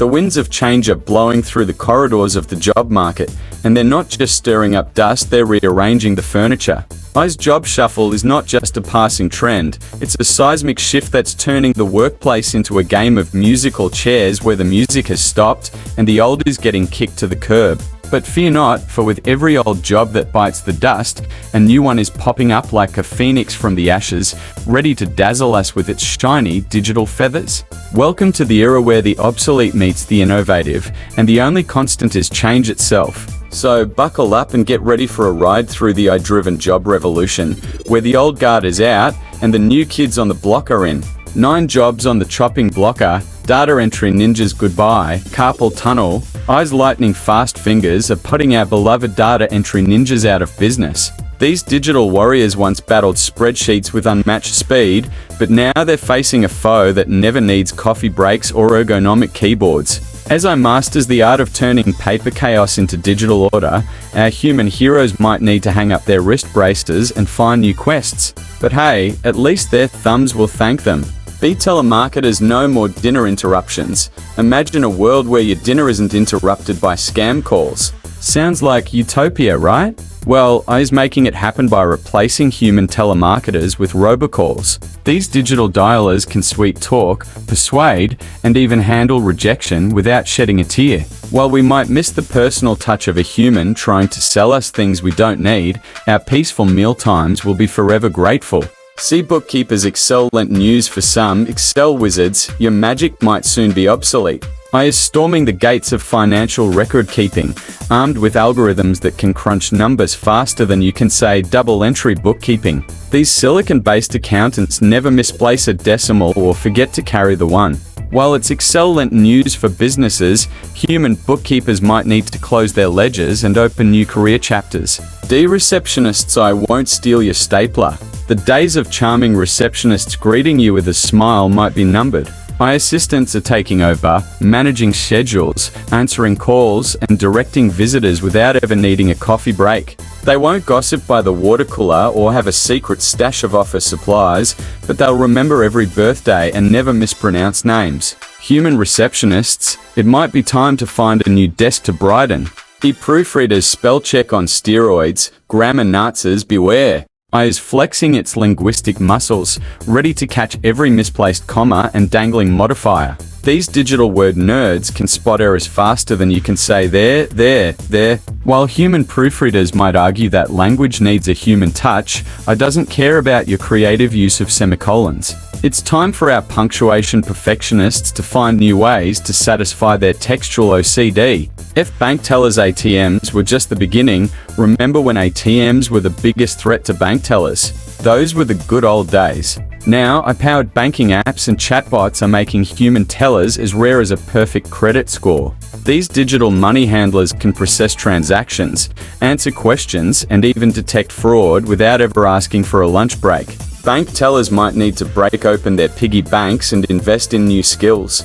The winds of change are blowing through the corridors of the job market, and they're not just stirring up dust, they're rearranging the furniture. ICE's job shuffle is not just a passing trend, it's a seismic shift that's turning the workplace into a game of musical chairs where the music has stopped and the old is getting kicked to the curb. But fear not, for with every old job that bites the dust, a new one is popping up like a phoenix from the ashes, ready to dazzle us with its shiny digital feathers. Welcome to the era where the obsolete meets the innovative, and the only constant is change itself. So buckle up and get ready for a ride through the AI-driven job revolution, where the old guard is out and the new kids on the block are in. 9 jobs on the chopping blocker, data entry ninjas goodbye, carpal tunnel. ICE's lightning fast fingers are putting our beloved data entry ninjas out of business. These digital warriors once battled spreadsheets with unmatched speed, but now they're facing a foe that never needs coffee breaks or ergonomic keyboards. As I masters the art of turning paper chaos into digital order, our human heroes might need to hang up their wrist braces and find new quests. But hey, at least their thumbs will thank them. Be telemarketers, no more dinner interruptions. Imagine a world where your dinner isn't interrupted by scam calls. Sounds like utopia, right? Well, ICE making it happen by replacing human telemarketers with robocalls. These digital dialers can sweet talk, persuade, and even handle rejection without shedding a tear. While we might miss the personal touch of a human trying to sell us things we don't need, our peaceful mealtimes will be forever grateful. See bookkeepers Excel lent news for some Excel wizards, your magic might soon be obsolete. ICE is storming the gates of financial record keeping, armed with algorithms that can crunch numbers faster than you can say double entry bookkeeping. These silicon-based accountants never misplace a decimal or forget to carry the one. While it's Excel-lent news for businesses, human bookkeepers might need to close their ledgers and open new career chapters. Receptionists, I won't steal your stapler. The days of charming receptionists greeting you with a smile might be numbered. My assistants are taking over, managing schedules, answering calls, and directing visitors without ever needing a coffee break. They won't gossip by the water cooler or have a secret stash of office supplies, but they'll remember every birthday and never mispronounce names. Human receptionists, it might be time to find a new desk to brighten. E-proofreaders spell check on steroids, grammar Nazis beware. I is flexing its linguistic muscles, ready to catch every misplaced comma and dangling modifier. These digital word nerds can spot errors faster than you can say there. While human proofreaders might argue that language needs a human touch, I doesn't care about your creative use of semicolons. It's time for our punctuation perfectionists to find new ways to satisfy their textual OCD. If bank tellers' ATMs were just the beginning, remember when ATMs were the biggest threat to bank tellers? Those were the good old days. Now, AI-powered banking apps and chatbots are making human tellers as rare as a perfect credit score. These digital money handlers can process transactions, answer questions, and even detect fraud without ever asking for a lunch break. Bank tellers might need to break open their piggy banks and invest in new skills.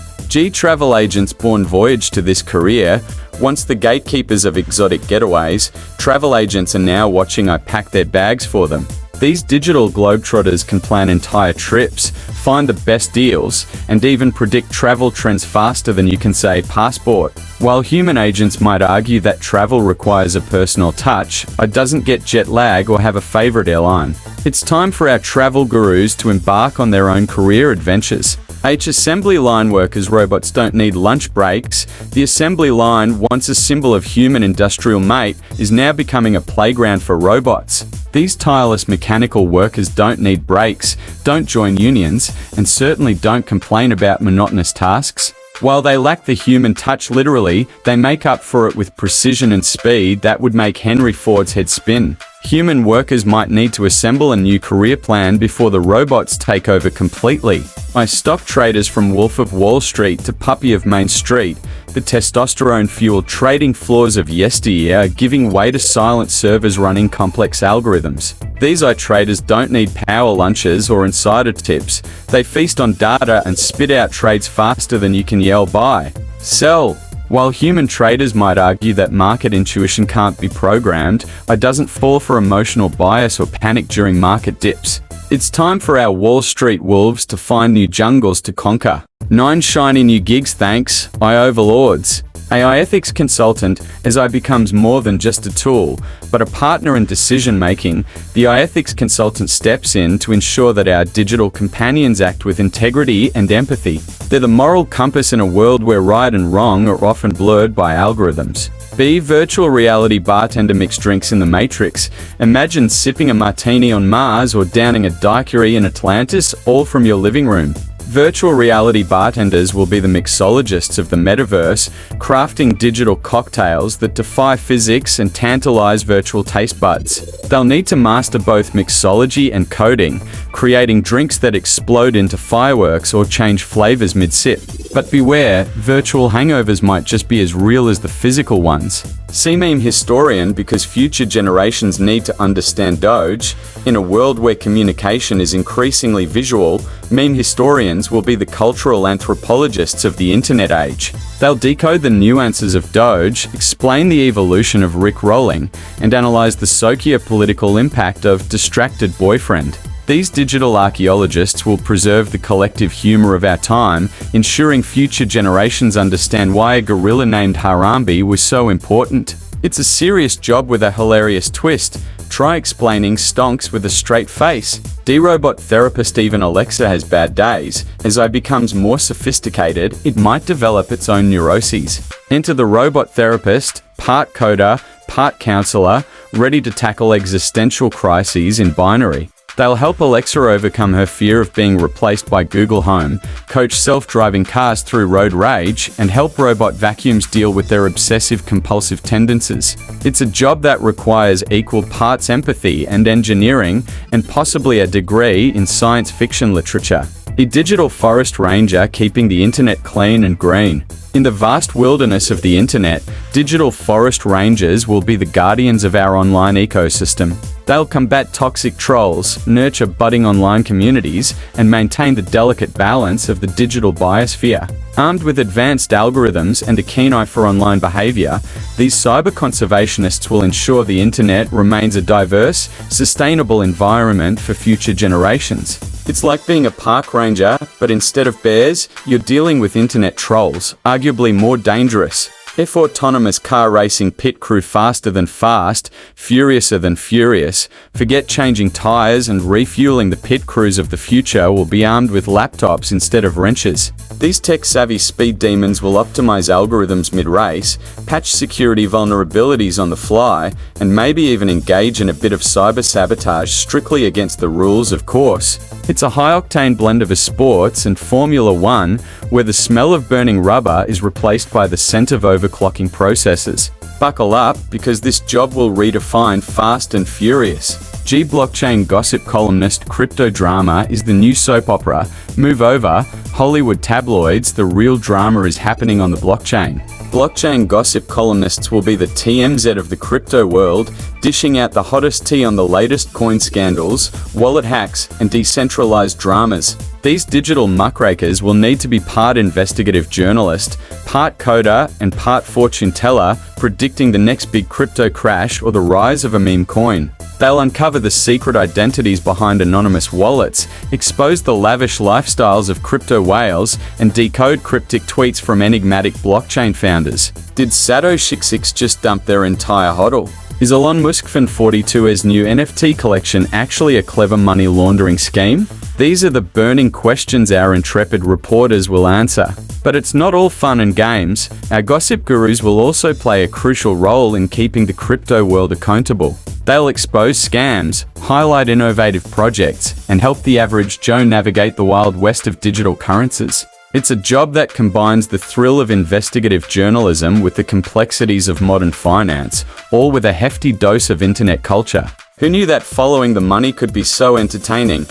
Travel agents born voyage to this career. Once the gatekeepers of exotic getaways, travel agents are now watching I pack their bags for them. These digital globetrotters can plan entire trips, find the best deals, and even predict travel trends faster than you can say passport. While human agents might argue that travel requires a personal touch, I doesn't get jet lag or have a favorite airline. It's time for our travel gurus to embark on their own career adventures. Assembly line workers robots don't need lunch breaks. The assembly line, once a symbol of human industrial mate, is now becoming a playground for robots. These tireless mechanical workers don't need breaks, don't join unions, and certainly don't complain about monotonous tasks. While they lack the human touch literally, they make up for it with precision and speed that would make Henry Ford's head spin. Human workers might need to assemble a new career plan before the robots take over completely. Stock traders from Wolf of Wall Street to Puppy of Main Street, the testosterone-fueled trading floors of yesteryear are giving way to silent servers running complex algorithms. These traders don't need power lunches or insider tips. They feast on data and spit out trades faster than you can yell buy, sell. While human traders might argue that market intuition can't be programmed, I doesn't fall for emotional bias or panic during market dips. It's time for our Wall Street wolves to find new jungles to conquer. 9 shiny new gigs thanks, AI overlords. AI ethics consultant, as AI becomes more than just a tool, but a partner in decision-making, the AI ethics consultant steps in to ensure that our digital companions act with integrity and empathy. They're the moral compass in a world where right and wrong are often blurred by algorithms. B. Virtual reality bartender mixed drinks in the Matrix. Imagine sipping a martini on Mars or downing a daiquiri in Atlantis, all from your living room. Virtual reality bartenders will be the mixologists of the metaverse, crafting digital cocktails that defy physics and tantalize virtual taste buds. They'll need to master both mixology and coding, creating drinks that explode into fireworks or change flavors mid-sip. But beware, virtual hangovers might just be as real as the physical ones. See meme historian, because future generations need to understand Doge. In a world where communication is increasingly visual, meme historians will be the cultural anthropologists of the internet age. They'll decode the nuances of Doge, explain the evolution of Rick-rolling, and analyze the socio-political impact of distracted boyfriend. These digital archaeologists will preserve the collective humor of our time, ensuring future generations understand why a gorilla named Harambe was so important. It's a serious job with a hilarious twist. Try explaining stonks with a straight face. D-robot therapist. Even Alexa has bad days. As AI becomes more sophisticated, it might develop its own neuroses. Enter the robot therapist, part coder, part counselor, ready to tackle existential crises in binary. They'll help Alexa overcome her fear of being replaced by Google Home, coach self-driving cars through road rage, and help robot vacuums deal with their obsessive-compulsive tendencies. It's a job that requires equal parts empathy and engineering, and possibly a degree in science fiction literature. A digital forest ranger keeping the internet clean and green. In the vast wilderness of the internet, digital forest rangers will be the guardians of our online ecosystem. They'll combat toxic trolls, nurture budding online communities, and maintain the delicate balance of the digital biosphere. Armed with advanced algorithms and a keen eye for online behavior, these cyber conservationists will ensure the internet remains a diverse, sustainable environment for future generations. It's like being a park ranger, but instead of bears, you're dealing with internet trolls, arguably more dangerous. If autonomous car racing pit crew faster than fast, furiouser than furious, forget changing tires and refueling. The pit crews of the future will be armed with laptops instead of wrenches. These tech-savvy speed demons will optimize algorithms mid-race, patch security vulnerabilities on the fly, and maybe even engage in a bit of cyber sabotage strictly against the rules, of course. It's a high-octane blend of esports and Formula One, where the smell of burning rubber is replaced by the scent of overclocking processes. Buckle up, because this job will redefine Fast and Furious. G blockchain gossip columnist. Crypto drama is the new soap opera. Move over, Hollywood tabloids. The real drama is happening on the blockchain. Blockchain gossip columnists will be the TMZ of the crypto world, dishing out the hottest tea on the latest coin scandals, wallet hacks, and decentralized dramas. These digital muckrakers will need to be part investigative journalist, part coder, and part fortune teller, predicting the next big crypto crash or the rise of a meme coin. They'll uncover the secret identities behind anonymous wallets, expose the lavish lifestyles of crypto whales, and decode cryptic tweets from enigmatic blockchain founders. Did Satoshi just dump their entire hodl? Is Elon Musk Fan42's new NFT collection actually a clever money laundering scheme? These are the burning questions our intrepid reporters will answer. But it's not all fun and games. Our gossip gurus will also play a crucial role in keeping the crypto world accountable. They'll expose scams, highlight innovative projects, and help the average Joe navigate the wild west of digital currencies. It's a job that combines the thrill of investigative journalism with the complexities of modern finance, all with a hefty dose of internet culture. Who knew that following the money could be so entertaining?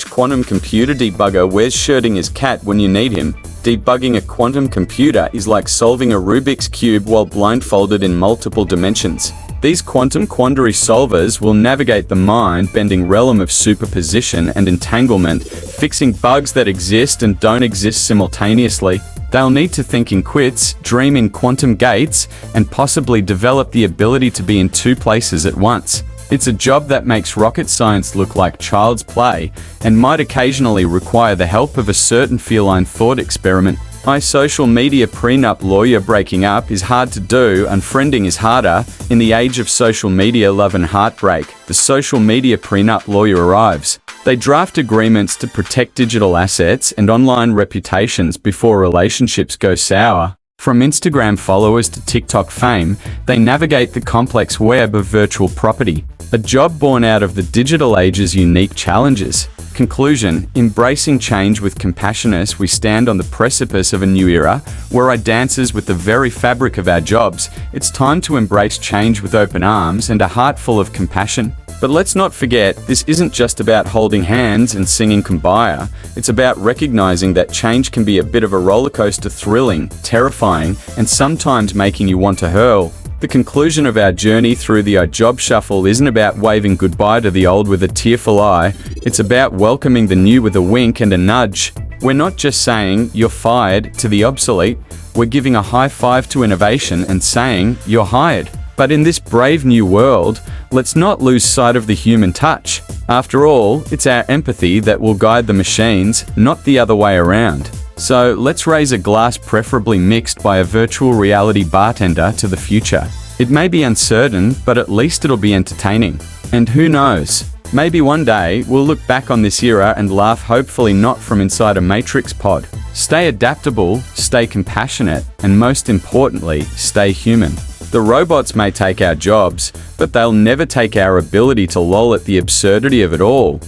Quantum computer debugger. Where's shirting his cat when you need him? Debugging a quantum computer is like solving a Rubik's Cube while blindfolded in multiple dimensions. These quantum quandary solvers will navigate the mind-bending realm of superposition and entanglement, fixing bugs that exist and don't exist simultaneously. They'll need to think in quits, dream in quantum gates, and possibly develop the ability to be in two places at once. It's a job that makes rocket science look like child's play and might occasionally require the help of a certain feline thought experiment. Social media prenup lawyer breaking up is hard to do, unfriending is harder. In the age of social media love and heartbreak, the social media prenup lawyer arrives. They draft agreements to protect digital assets and online reputations before relationships go sour. From Instagram followers to TikTok fame, they navigate the complex web of virtual property. A job born out of the digital age's unique challenges. Conclusion: embracing change with compassion. We stand on the precipice of a new era, where I dances with the very fabric of our jobs. It's time to embrace change with open arms and a heart full of compassion. But let's not forget, this isn't just about holding hands and singing Kumbaya. It's about recognizing that change can be a bit of a rollercoaster, thrilling, terrifying, and sometimes making you want to hurl. The conclusion of our journey through the job shuffle isn't about waving goodbye to the old with a tearful eye. It's about welcoming the new with a wink and a nudge. We're not just saying, "You're fired," to the obsolete. We're giving a high five to innovation and saying, "You're hired." But in this brave new world, let's not lose sight of the human touch. After all, it's our empathy that will guide the machines, not the other way around. So let's raise a glass, preferably mixed by a virtual reality bartender, to the future. It may be uncertain, but at least it'll be entertaining. And who knows? Maybe one day we'll look back on this era and laugh, hopefully not from inside a Matrix pod. Stay adaptable, stay compassionate, and most importantly, stay human. The robots may take our jobs, but they'll never take our ability to loll at the absurdity of it all.